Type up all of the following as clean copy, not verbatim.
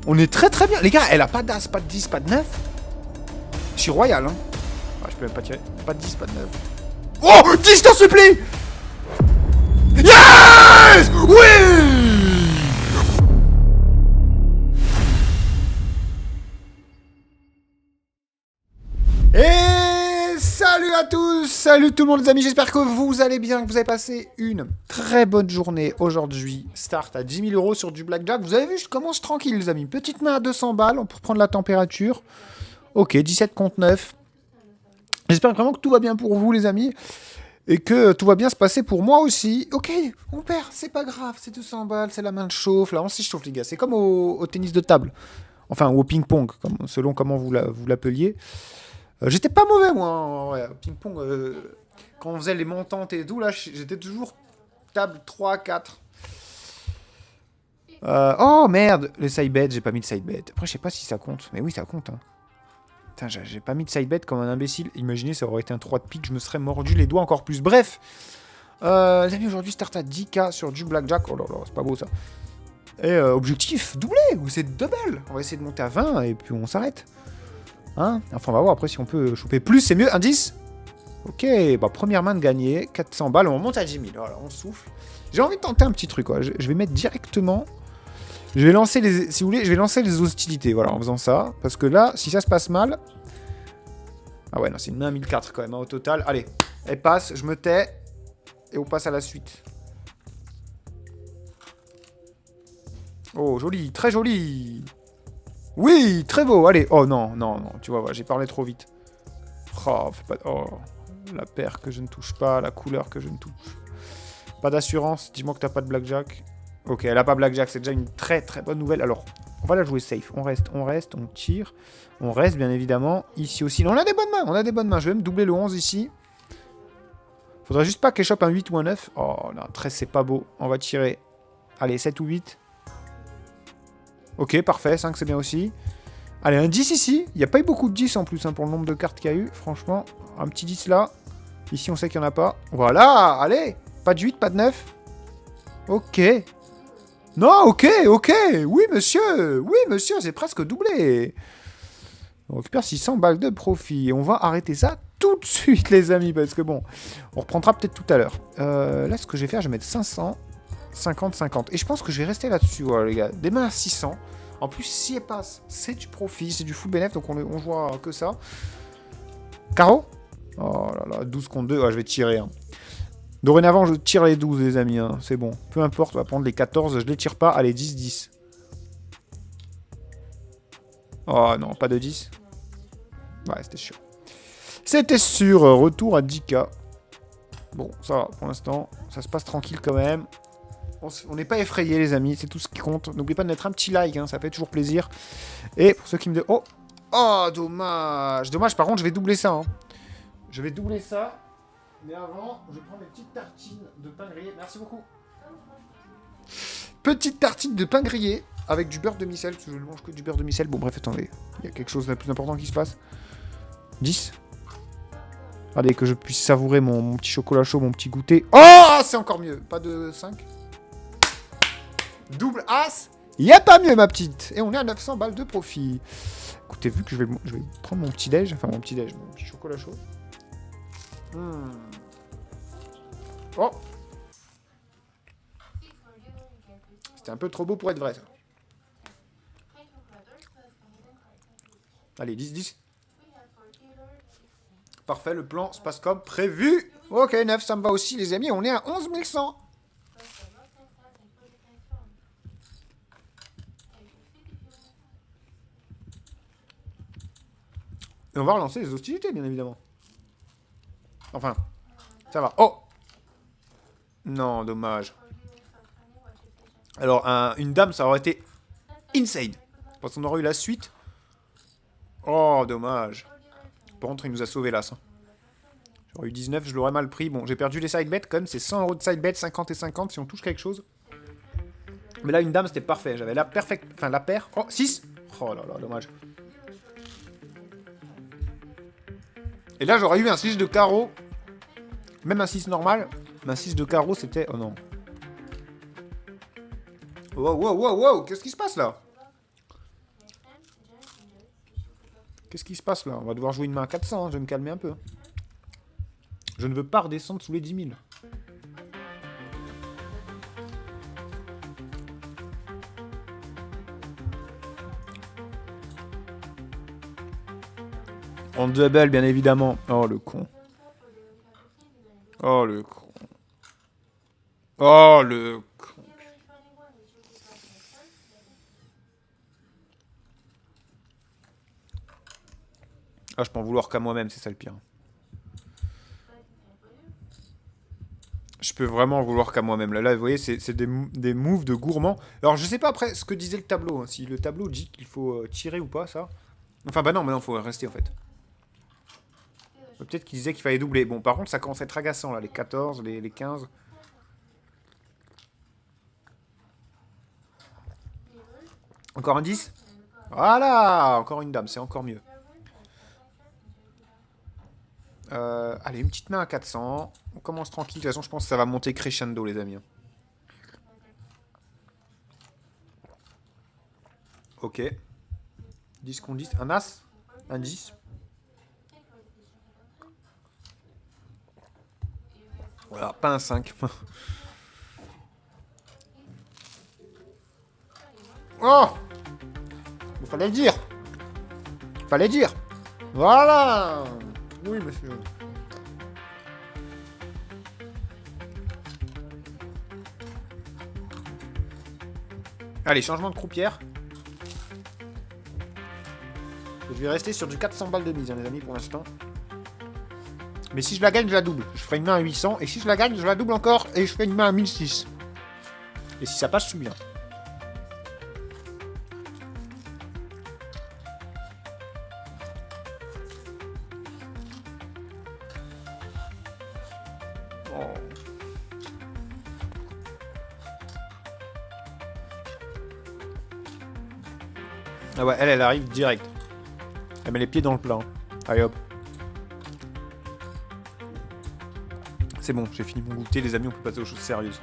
On est très très bien. Les gars, elle a pas d'as, pas de 10, pas de 9. Je suis royal, hein. Ah, je peux même pas tirer. Pas de 10, pas de 9. Oh 10, je t'en supplie. Yes. Oui. Et salut à tous, salut tout le monde les amis, j'espère que vous allez bien, que vous avez passé une très bonne journée aujourd'hui. Start à 10 000 € sur du blackjack, vous avez vu, je commence tranquille les amis, petite main à 200 balles pour prendre la température. Ok, 17 contre 9. J'espère vraiment que tout va bien pour vous les amis, et que tout va bien se passer pour moi aussi. Ok, on perd, c'est pas grave, c'est 200 balles, c'est la main de chauffe, là on s'y chauffe les gars, c'est comme au tennis de table, enfin ou au ping-pong, selon comment vous l'appeliez. J'étais pas mauvais, moi, en vrai. Ping-pong, quand on faisait les montantes et tout, là, j'étais toujours table 3, 4. Oh, merde, le side bet, j'ai pas mis de side bet. Après, je sais pas si ça compte. Mais oui, ça compte. Hein. Putain, j'ai pas mis de side bet comme un imbécile. Imaginez, ça aurait été un 3 de pique, je me serais mordu les doigts encore plus. Bref, les amis, aujourd'hui, start à 10K sur du blackjack. Oh là là, c'est pas beau, ça. Et objectif, doublé, ou c'est double. On va essayer de monter à 20 et puis on s'arrête. Hein, enfin, on va voir après si on peut choper plus, c'est mieux. Indice. Ok, bah première main de gagner, 400 balles, on monte à 10 000. Voilà, on souffle. J'ai envie de tenter un petit truc, quoi. Je vais mettre directement. Je vais lancer les. Si vous voulez, je vais lancer les hostilités, voilà, en faisant ça. Parce que là, si ça se passe mal. Ah ouais, non, c'est une main à 1004 quand même, hein, au total. Allez, elle passe, je me tais. Et on passe à la suite. Oh, joli, très joli. Oui, très beau, allez. Oh non, non, non, tu vois, voilà, j'ai parlé trop vite. Oh, fais pas... Oh, la paire que je ne touche pas, la couleur que je ne touche. Pas d'assurance, dis-moi que t'as pas de blackjack. Ok, elle a pas blackjack, c'est déjà une très très bonne nouvelle. Alors, on va la jouer safe. On reste, on tire. On reste, bien évidemment. Ici aussi, on a des bonnes mains, on a des bonnes mains. Je vais même doubler le 11 ici. Faudrait juste pas qu'elle chope un 8 ou un 9. Oh, non, 13, c'est pas beau. On va tirer. Allez, 7 ou 8. Ok, parfait, 5 c'est bien aussi. Allez, un 10 ici. Il n'y a pas eu beaucoup de 10 en plus hein, pour le nombre de cartes qu'il y a eu. Franchement, un petit 10 là. Ici, on sait qu'il n'y en a pas. Voilà, allez. Pas de 8, pas de 9. Ok. Non, ok, ok. Oui, monsieur, c'est presque doublé. On récupère 600 balles de profit. Et on va arrêter ça tout de suite, les amis. Parce que bon, on reprendra peut-être tout à l'heure. Là, ce que je vais faire, je vais mettre 500, 50, 50. Et je pense que je vais rester là-dessus, voilà, les gars. Des mains à 600. En plus, si elle passe, c'est du profit, c'est du full bénéf, donc on jouera que ça. Carreau. Oh là là, 12 contre 2, je vais tirer. Hein. Dorénavant, je tire les 12, les amis, hein. C'est bon. Peu importe, on va prendre les 14, je les tire pas. Allez, 10, 10. Oh non, pas de 10. Ouais, c'était sûr. C'était sûr, retour à 10K. Bon, ça va, pour l'instant, ça se passe tranquille quand même. On n'est pas effrayés, les amis, c'est tout ce qui compte. N'oubliez pas de mettre un petit like, hein, ça fait toujours plaisir. Et pour ceux qui me disent... Oh, oh, dommage. Dommage, par contre, je vais doubler ça. Hein. Je vais doubler ça. Mais avant, je prends mes petites tartines de pain grillé. Merci beaucoup. Petite tartine de pain grillé avec du beurre de micelle, parce que je ne mange que du beurre de micelle. Bon, bref, attendez. Il y a quelque chose de plus important qui se passe. 10. Allez, que je puisse savourer mon petit chocolat chaud, mon petit goûter. Oh, c'est encore mieux. Pas de 5. Double as, y a pas mieux ma petite. Et on est à 900 balles de profit. Écoutez, vu que je vais prendre mon petit déj, enfin mon petit chocolat chaud. Oh, c'était un peu trop beau pour être vrai ça. Allez, 10, 10. Parfait, le plan se passe comme prévu. Ok, 9, ça me va aussi les amis, on est à 11 100. Et on va relancer les hostilités, bien évidemment. Enfin, ça va. Oh! Non, dommage. Alors, une dame, ça aurait été insane. Parce qu'on aurait eu la suite. Oh, dommage. Par contre, il nous a sauvé là, ça. J'aurais eu 19, je l'aurais mal pris. Bon, j'ai perdu les side bets, quand même. C'est 100 € de side bet, 50 et 50 si on touche quelque chose. Mais là, une dame, c'était parfait. J'avais la perfecte... Enfin, la paire. Oh, 6! Oh là là, dommage. Et là, j'aurais eu un 6 de carreau. Même un 6 normal. Mais un 6 de carreau, c'était... Oh non. Wow, wow, wow, wow. Qu'est-ce qui se passe, là? Qu'est-ce qui se passe là? On va devoir jouer une main à 400, hein. Je vais me calmer un peu. Je ne veux pas redescendre sous les 10 000. En double, bien évidemment. Oh, le con. Oh, le con. Oh, le con. Ah, je peux en vouloir qu'à moi-même, c'est ça le pire. Je peux vraiment en vouloir qu'à moi-même. Là, vous voyez, c'est des moves de gourmand. Alors, je sais pas après ce que disait le tableau. Hein. Si le tableau dit qu'il faut tirer ou pas, ça. Enfin, bah non, mais non, faut rester en fait. Peut-être qu'il disait qu'il fallait doubler. Bon, par contre, ça commence à être agaçant, là. Les 14, les 15. Encore un 10. Voilà. Encore une dame, c'est encore mieux. Allez, une petite main à 400. On commence tranquille. De toute façon, je pense que ça va monter crescendo, les amis. Ok. 10 contre 10. Un as. Un 10. Voilà, pas un 5. Oh! Il fallait le dire. Fallait dire. Voilà. Oui, monsieur. Allez, changement de croupière. Je vais rester sur du 400 balles de mise, hein, les amis, pour l'instant. Mais si je la gagne, je la double. Je ferai une main à 800. Et si je la gagne, je la double encore. Et je fais une main à 1006. Et si ça passe, je suis bien. Oh. Ah ouais, elle arrive direct. Elle met les pieds dans le plat. Allez hop. C'est bon, j'ai fini mon goûter, les amis, on peut passer aux choses sérieuses.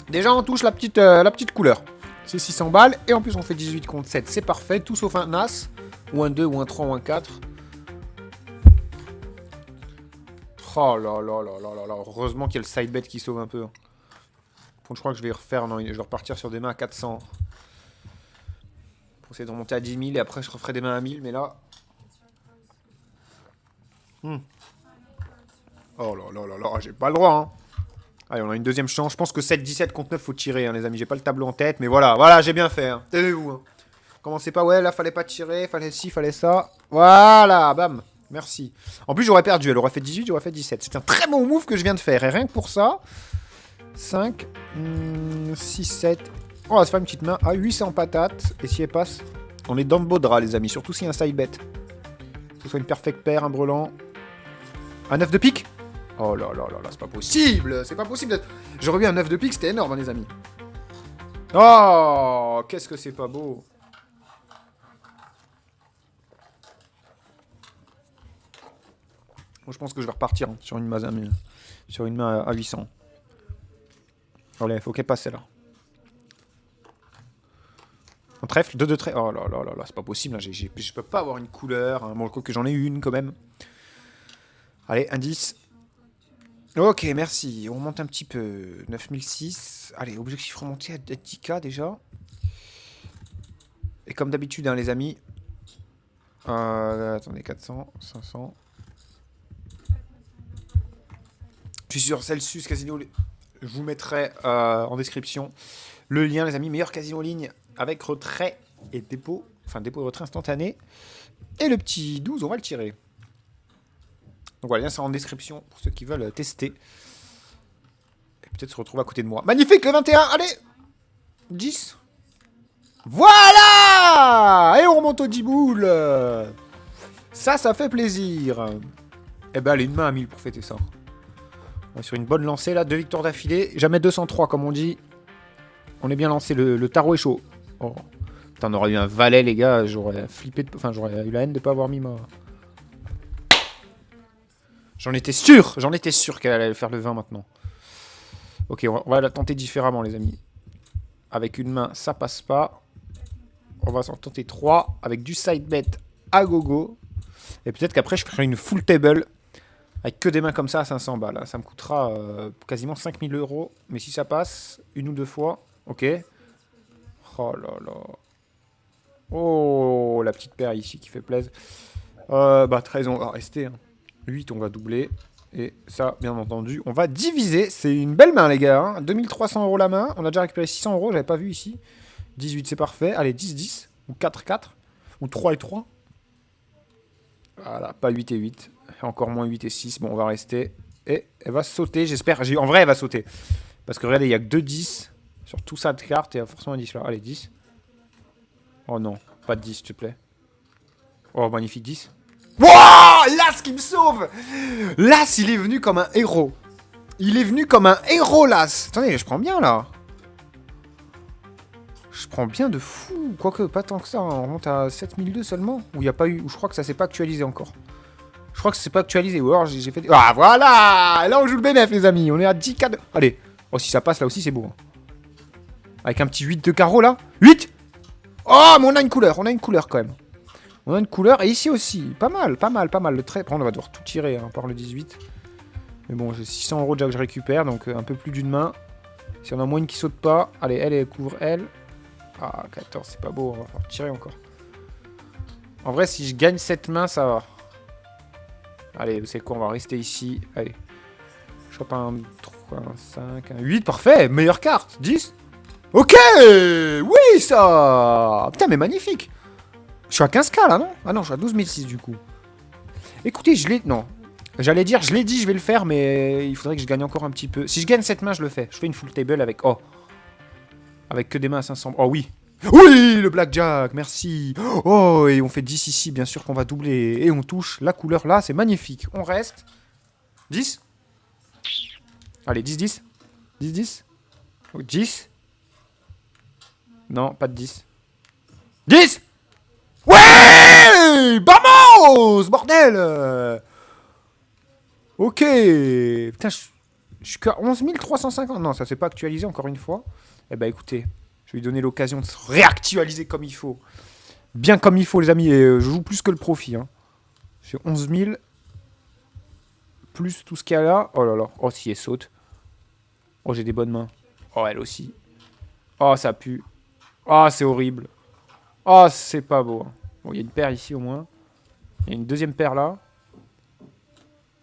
Déjà, on touche la petite couleur. C'est 600 balles, et en plus, on fait 18 contre 7. C'est parfait, tout sauf un As, ou un 2, ou un 3, ou un 4. Oh là là là là là là. Heureusement qu'il y a le side bet qui sauve un peu. Bon, je crois que je vais refaire, non, je vais repartir sur des mains à 400. Pour essayer de remonter à 10 000 et après je referai des mains à 1000, mais là... Oh là là là là, j'ai pas le droit, hein. Allez, on a une deuxième chance. Je pense que 7, 17 contre 9, faut tirer, hein, les amis. J'ai pas le tableau en tête, mais voilà, voilà, j'ai bien fait. Hein. Tenez-vous. Hein. Commencez pas, ouais, là, fallait pas tirer, fallait ci, fallait ça. Voilà, bam. Merci. En plus, j'aurais perdu. Elle aurait fait 18, j'aurais fait 17. C'est un très bon move que je viens de faire. Et rien que pour ça, 5, 6, 7... On va se faire une petite main à 800 patates. Et si elle passe, on est dans le beau drap, les amis. Surtout s'il y a un side bet. Que ce soit une perfect paire, un brelan. Un 9 de pique. Oh là là là là, c'est pas possible. C'est pas possible. J'aurais eu un 9 de pique, c'était énorme, hein, les amis. Oh, qu'est-ce que c'est pas beau. Moi, je pense que je vais repartir hein, sur une main à 800. Allez, faut qu'elle passe, celle-là. Un trèfle, 2 de trèfle. Oh là là là là, c'est pas possible. Hein. Je peux pas avoir une couleur. Hein. Bon, je crois que j'en ai une quand même. Allez, indice. Ok, merci. On remonte un petit peu. 9006. Allez, objectif remonté à 10K déjà. Et comme d'habitude, hein, les amis. Attendez, 400, 500. Je suis sur Celsius Casino. Je vous mettrai en description le lien, les amis. Meilleur casino en ligne avec retrait et dépôt. Enfin, dépôt et retrait instantané. Et le petit 12, on va le tirer. Donc voilà, le lien sera en description pour ceux qui veulent tester. Et peut-être se retrouver à côté de moi. Magnifique, le 21. Allez 10. Voilà. Et on remonte au 10 boules. Ça fait plaisir. Eh ben, allez, une main à 1000 pour fêter ça. Sur une bonne lancée, là, 2 victoires d'affilée. Jamais 203, comme on dit. On est bien lancé, le tarot est chaud. Oh. Putain, on aurait eu un valet, les gars. J'aurais flippé, enfin, j'aurais eu la haine de pas avoir mis ma... J'en étais sûr qu'elle allait faire le 20 maintenant. Ok, on va la tenter différemment, les amis. Avec une main, ça passe pas. On va s'en tenter 3 avec du side bet à gogo. Et peut-être qu'après, je ferai une full table avec que des mains comme ça à 500 balles. Ça me coûtera quasiment 5000 €. Mais si ça passe, une ou deux fois, ok. Oh là là. Oh, la petite paire ici qui fait plaisir. 13, on va rester. Hein. 8, on va doubler. Et ça, bien entendu, on va diviser. C'est une belle main, les gars. Hein. 2300 € la main. On a déjà récupéré 600 €. J'avais pas vu ici. 18, c'est parfait. Allez, 10-10. Ou 4-4. Ou 3 et 3. Voilà, pas 8 et 8. Encore moins 8 et 6. Bon, on va rester. Et elle va sauter, j'espère. En vrai, elle va sauter. Parce que regardez, il n'y a que 2 10 sur tout ça de cartes. Il y a forcément un 10 là. Allez, 10. Oh non, pas de 10, s'il te plaît. Oh, magnifique 10. Wouah, Las qui me sauve. Las, il est venu comme un héros. Il est venu comme un héros, Las. Attendez, je prends bien, là. Je prends bien de fou. Quoique, pas tant que ça. On remonte à 7002 seulement. Ou il n'y a pas eu. Ou je crois que ça s'est pas actualisé encore. Je crois que c'est pas actualisé. Ou alors j'ai fait... Ah, voilà. Là, on joue le bénéf, les amis. On est à 10K de... Allez. Oh, si ça passe, là aussi, c'est beau. Hein. Avec un petit 8 de carreau, là. 8. Oh, mais on a une couleur. On a une couleur, quand même. On a une couleur. Et ici aussi. Pas mal, pas mal, pas mal. Le trait... Après, on va devoir tout tirer, hein, par le 18. Mais bon, j'ai 600 € déjà que je récupère. Donc, un peu plus d'une main. Si on a moins une qui saute pas. Allez, elle couvre, elle. Ah, 14, c'est pas beau. On va falloir tirer encore. En vrai, si je gagne cette main, ça va. Allez, vous savez quoi, on va rester ici. Allez. Chope un 3, un 5, un 8, parfait. Meilleure carte. 10. Ok. Oui, ça. Putain, mais magnifique. Je suis à 15K là, non? Ah non, je suis à 12006 du coup. Écoutez, je l'ai... Non. J'allais dire, je l'ai dit, je vais le faire, mais il faudrait que je gagne encore un petit peu. Si je gagne cette main, je le fais. Je fais une full table avec... Oh. Avec que des mains à 500. Oh oui. Oui, le blackjack, merci. Oh, et on fait 10 ici, bien sûr qu'on va doubler. Et on touche la couleur là, c'est magnifique. On reste. 10. Allez, 10-10. 10-10. 10. Non, pas de 10. 10. Ouais. Vamos. Bordel. Ok. Putain, je suis qu'à 11 350. Non, ça s'est pas actualisé encore une fois. Eh ben écoutez, je vais lui donner l'occasion de se réactualiser comme il faut. Bien comme il faut, les amis. Et je joue plus que le profit. Hein. J'ai 11 000. Plus tout ce qu'il y a là. Oh là là. Oh, si elle saute. Oh, j'ai des bonnes mains. Oh, elle aussi. Oh, ça pue. Oh, c'est horrible. Oh, c'est pas beau. Hein. Bon, il y a une paire ici au moins. Il y a une deuxième paire là.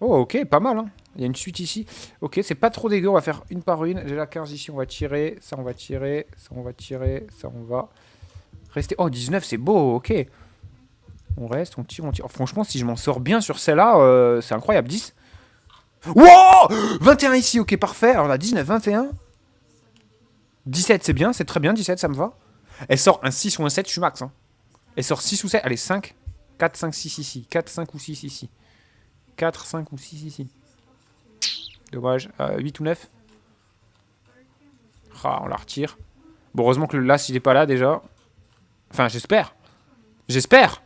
Oh, ok, pas mal. Hein. Il y a une suite ici. Ok, c'est pas trop dégueu. On va faire une par une. J'ai la 15 ici. On va tirer. Ça, on va tirer. Ça, on va tirer. Ça, on va rester. Oh, 19, c'est beau. Ok. On reste, on tire, on tire. Oh, franchement, si je m'en sors bien sur celle-là, c'est incroyable. 10. Wow 21 ici. Ok, parfait. Alors, on a 19, 21. 17, c'est bien. C'est très bien. 17, ça me va. Elle sort un 6 ou un 7. Je suis max. Hein. Elle sort 6 ou 7. Allez, 5. 4, 5, 6 ici. 4, 5 ou 6 ici. 4, 5 ou 6 ici. Dommage. 8 ou 9. Ah, on la retire. Bon, heureusement que le las, il est pas là déjà. Enfin, j'espère. J'espère.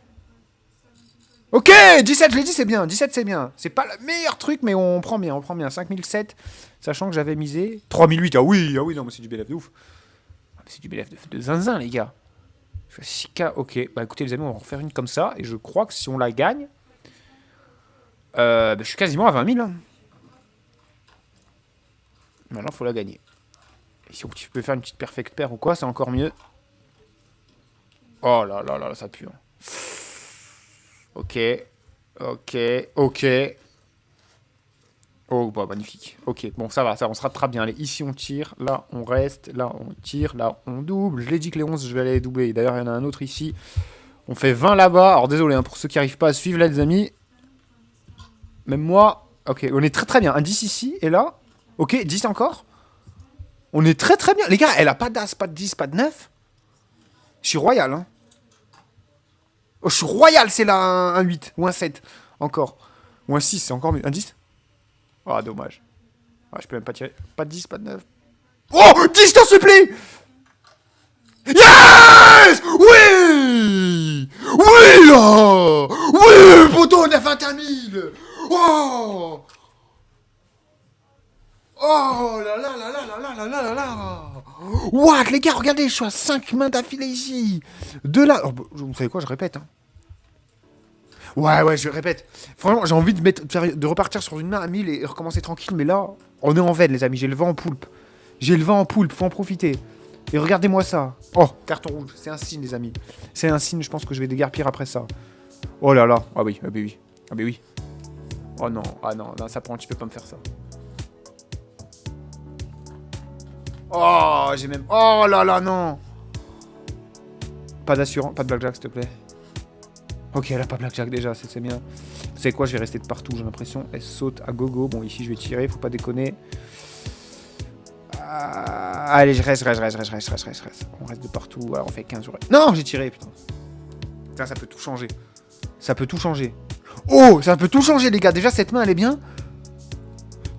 Ok, 17, je l'ai dit, c'est bien. 17, c'est bien. C'est pas le meilleur truc, mais on prend bien. On prend bien. 5007, sachant que j'avais misé. 3008, ah oui, non, mais c'est du BLF de ouf. C'est du BLF de zinzin, les gars. Je fais 6K, ok. Bah écoutez, les amis, on va en refaire une comme ça. Et je crois que si on la gagne, je suis quasiment à 20 000. Hein. Maintenant, il faut la gagner. Et si tu peux faire une petite perfect pair ou quoi, c'est encore mieux. Oh là là là, ça pue. Hein. Ok. Ok. Ok. Oh, bah, magnifique. Ok, bon, ça va, on se rattrape bien. Allez, ici, on tire. Là, on reste. Là, on tire. Là, on double. Je l'ai dit que les 11, je vais aller les doubler. D'ailleurs, il y en a un autre ici. On fait 20 là-bas. Alors, désolé hein, pour ceux qui n'arrivent pas à suivre, là, les amis. Même moi. Ok, on est très très bien. Un 10 ici. Et là. Ok, 10 encore. On est très très bien. Les gars, elle a pas d'as, pas de 10, pas de 9. Je suis royal, hein. Oh, je suis royal, c'est là un 8 ou un 7. Encore. Ou un 6, c'est encore mieux. Un 10. Ah, dommage. Ah, je peux même pas tirer. Pas de 10, pas de 9. Oh 10, t'en supplie. Yes. Oui. Oui, là. Oui, poteau, on a 21 000. Oh. Oh là là là là là là là là là là. What, les gars, regardez, je suis à 5 mains d'affilée ici. De là... Oh, vous savez quoi, je répète. Hein. Ouais, je répète. Franchement, j'ai envie de repartir sur une main à 1000 et recommencer tranquille. Mais là, on est en veine, les amis. J'ai le vent en poulpe. Faut en profiter. Et regardez-moi ça. Oh, carton rouge. C'est un signe, les amis. C'est un signe, je pense que je vais déguerpir après ça. Oh là là. Ah oui, ah bah oui. Ah bah oui. Oh non, ça prend, tu peux pas me faire ça. Oh, j'ai même... Oh là là, non. Pas d'assurance, pas de blackjack, s'il te plaît. Ok, elle a pas blackjack déjà, c'est bien. Vous savez quoi, je vais rester de partout, j'ai l'impression. Elle saute à gogo. Bon, ici, je vais tirer, faut pas déconner. Allez, je reste. On reste de partout. Alors, on fait 15 jours. Non, j'ai tiré, putain. Putain, ça peut tout changer. Ça peut tout changer. Oh, ça peut tout changer, les gars. Déjà, cette main, elle est bien.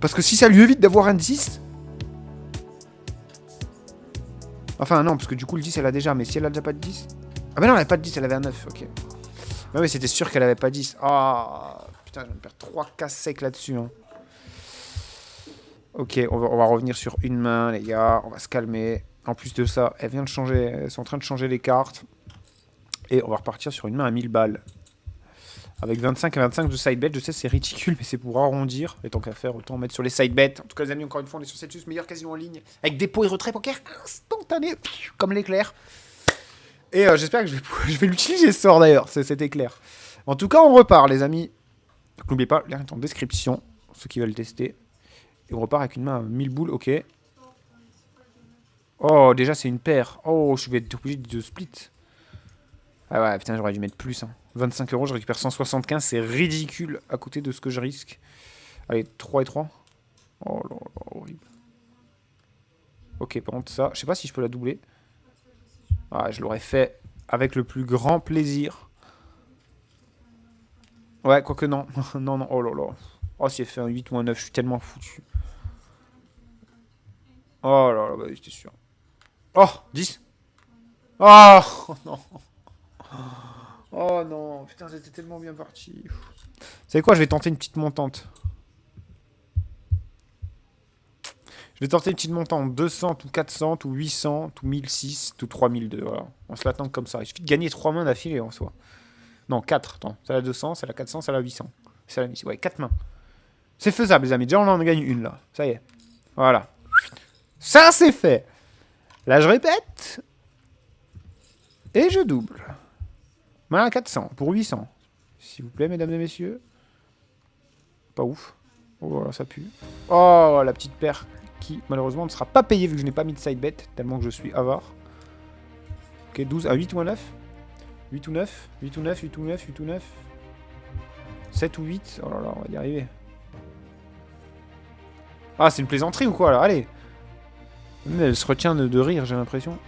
Parce que si ça lui évite d'avoir un 10... Enfin, non, parce que du coup, le 10, elle a déjà. Mais si elle a déjà pas de 10... Ah, mais non, elle avait pas de 10, elle avait un 9. Ok. Mais oui, c'était sûr qu'elle avait pas 10. Ah, putain, je vais me perdre 3 cases secs là-dessus. Hein. Ok, on va revenir sur une main, les gars. On va se calmer. En plus de ça, elle vient de changer. Elles sont en train de changer les cartes. Et on va repartir sur une main à 1000 balles. Avec 25 à 25 de side bet. Je sais, c'est ridicule, mais c'est pour arrondir. Et tant qu'à faire, autant mettre sur les side bets. En tout cas, les amis, encore une fois, on est sur Celsius, meilleur casino en ligne. Avec dépôt et retrait poker instantané. Comme l'éclair. Et j'espère que je vais l'utiliser ce sort d'ailleurs. C'était clair. En tout cas, on repart, les amis. N'oubliez pas, le lien est en description. Ceux qui veulent tester. Et on repart avec une main à 1000 boules, ok. Oh, déjà, c'est une paire. Oh, je vais être obligé de split. Ah ouais, putain, j'aurais dû mettre plus. Hein. 25 €, je récupère 175. C'est ridicule à côté de ce que je risque. Allez, 3 et 3. Oh là là, horrible. Ok, par contre, ça, je sais pas si je peux la doubler. Ah, je l'aurais fait avec le plus grand plaisir. Ouais, quoique non. non, oh là là. Oh, si elle fait un 8 ou un 9, je suis tellement foutu. Oh là là, bah, j'étais sûr. Oh, 10. Oh, non. Oh non, putain, c'était tellement bien parti. Vous savez quoi, je vais tenter une petite montante. Je vais tenter une petite montante. 200, ou 400, ou 800, ou 1006, ou 3002. Voilà. On se l'attend comme ça. Il suffit de gagner 3 mains d'affilée en soi. Non, 4. Attends, c'est la 200, c'est la 400, c'est la 800. C'est la 1000. Ouais, 4 mains. C'est faisable, les amis. Déjà, on en gagne une là. Ça y est. Voilà. Ça, c'est fait. Là, je répète. Et je double. Main à 400 pour 800. S'il vous plaît, mesdames et messieurs. Pas ouf. Oh, voilà, ça pue. Oh, la petite paire qui, malheureusement, ne sera pas payée vu que je n'ai pas mis de side bet. Tellement que je suis avare. Ok, 12 à 8 ou à 9. 8 ou 9. 8 ou 9, 8 ou 9, 8 ou 9. 7 ou 8. Oh là là, on va y arriver. Ah, c'est une plaisanterie ou quoi, là? Allez. Mais elle se retient de rire, j'ai l'impression.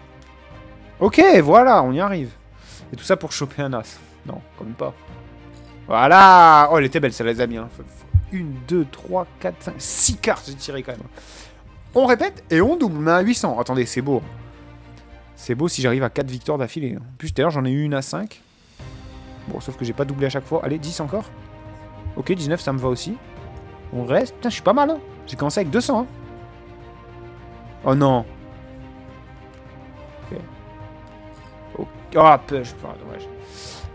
Ok, voilà, on y arrive. Et tout ça pour choper un as. Non, quand même pas. Voilà. Oh, elle était belle, celle-là, les amis. Hein. 1, 2, 3, 4, 5, 6 cartes, j'ai tiré quand même. On répète et on double, mais à 800. Attendez, c'est beau. C'est beau si j'arrive à 4 victoires d'affilée. En plus, tout à l'heure, j'en ai eu une à 5. Bon, sauf que j'ai pas doublé à chaque fois. Allez, 10 encore. Ok, 19, ça me va aussi. On reste. Putain, je suis pas mal. Hein. J'ai commencé avec 200. Hein. Oh non. Ok. Oh, push. Dommage.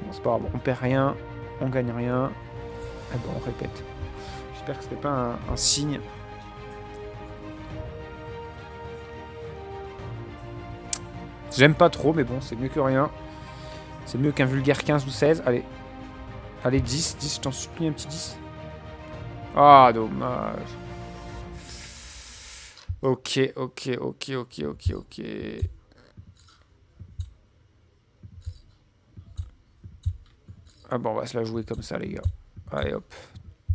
Bon, c'est pas grave. On perd rien. On gagne rien. Ah bon, on répète. J'espère que c'était pas un signe. J'aime pas trop, mais bon, c'est mieux que rien. C'est mieux qu'un vulgaire 15 ou 16. Allez. Allez, 10. 10, je t'en supplie, un petit 10. Ah, dommage. Ok. Ah bon, on va se la jouer comme ça, les gars. Allez, hop.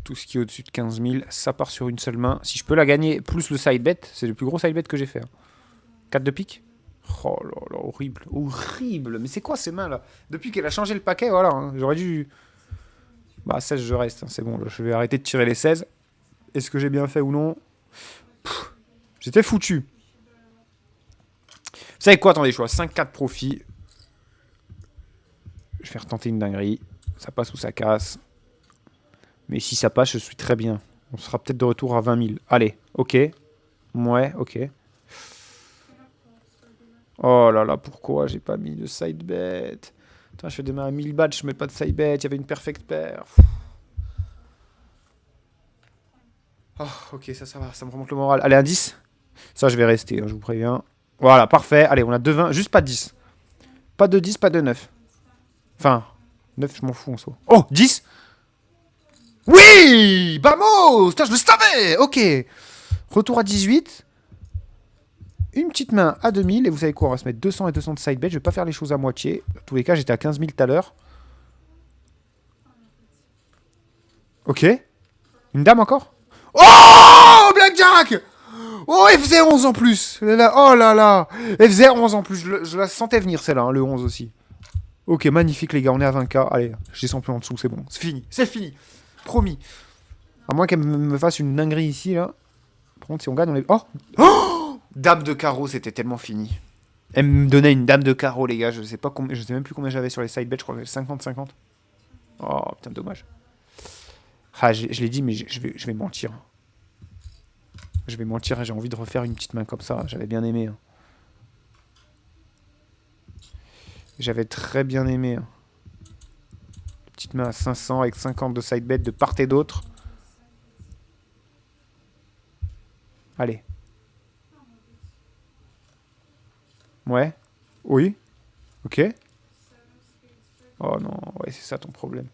Tout ce qui est au-dessus de 15 000, ça part sur une seule main. Si je peux la gagner, plus le side bet, c'est le plus gros side bet que j'ai fait. Hein. 4 de pique. Oh là là, horrible. Horrible. Mais c'est quoi ces mains-là? Depuis qu'elle a changé le paquet, voilà. Hein, j'aurais dû... Bah, 16, je reste. Hein, c'est bon, là, je vais arrêter de tirer les 16. Est-ce que j'ai bien fait ou non? J'étais foutu. Vous savez quoi? Attendez, je suis à 5-4 profit. Je vais retenter une dinguerie. Ça passe ou ça casse. Mais si ça passe, je suis très bien. On sera peut-être de retour à 20 000. Allez, ok. Ouais, ok. Oh là là, pourquoi j'ai pas mis de side bet? Putain, je fais demain à 1000 bahts, je mets pas de side bet. Il y avait une perfect pair. Oh, ok, ça va, ça me remonte le moral. Allez, un 10. Ça, je vais rester, hein, je vous préviens. Voilà, parfait. Allez, on a 2,20, juste pas de 10. Pas de 10, pas de 9. Enfin, 9, je m'en fous en soi. Oh, 10. Oui, vamos. Putain, je le savais. Ok. Retour à 18. Une petite main à 2000. Et vous savez quoi, on va se mettre 200 et 200 de side bet. Je vais pas faire les choses à moitié. Dans tous les cas, j'étais à 15 000 tout à l'heure. Ok. Une dame encore. Oh, Blackjack. Oh, elle faisait 11 en plus. Oh là là. Elle faisait 11 en plus. Je la sentais venir celle-là, hein, le 11 aussi. Ok, magnifique les gars, on est à 20k. Allez, je descends plus en dessous, c'est bon. C'est fini, c'est fini. Promis. À moins qu'elle me fasse une dinguerie ici, là. Par contre, si on gagne, on est... Oh, oh, dame de carreau, c'était tellement fini. Elle me donnait une dame de carreau, les gars. Je sais pas combien, je sais même plus combien j'avais sur les side bets. Je crois que j'avais 50-50. Oh, putain, dommage. Ah, je l'ai dit, mais je vais mentir. Je vais mentir et j'ai envie de refaire une petite main comme ça. J'avais bien aimé. Hein. J'avais très bien aimé. Hein. Petite main à 500 avec 50 de side bet de part et d'autre. Allez. Ouais. Oui. Ok. Oh non, ouais, c'est ça ton problème.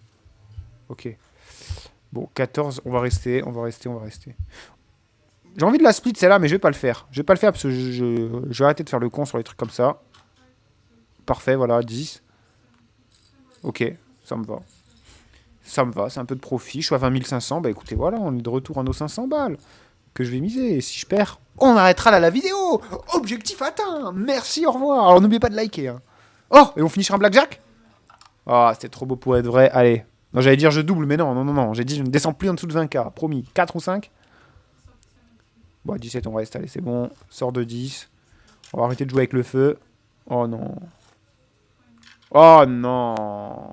Ok. Bon, 14, on va rester, on va rester, on va rester. J'ai envie de la split celle-là, mais je vais pas le faire. Je vais pas le faire parce que je vais arrêter de faire le con sur les trucs comme ça. Parfait, voilà, 10. Ok, ça me va. Ça me va, c'est un peu de profit. Je suis à 20 500. Bah écoutez, voilà, on est de retour à nos 500 balles que je vais miser. Et si je perds, on arrêtera là la vidéo. Objectif atteint. Merci, au revoir. Alors n'oubliez pas de liker. Hein. Oh, et on finit sur un blackjack. Ah, c'était trop beau pour être vrai. Allez. Non, j'allais dire je double, mais non, non, non, non. J'ai dit je ne descends plus en dessous de 20k. Promis. 4 ou 5. Bon, 17, on reste. Allez, c'est bon. Sort de 10. On va arrêter de jouer avec le feu. Oh non. Oh non.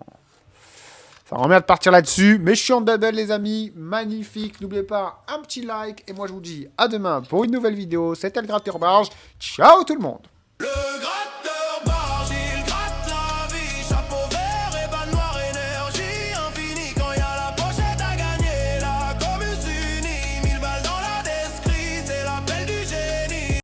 Ça remet à partir là-dessus. Mais je suis en double, les amis. Magnifique. N'oubliez pas un petit like. Et moi, je vous dis à demain pour une nouvelle vidéo. C'était le Gratteur Barge. Ciao tout le monde.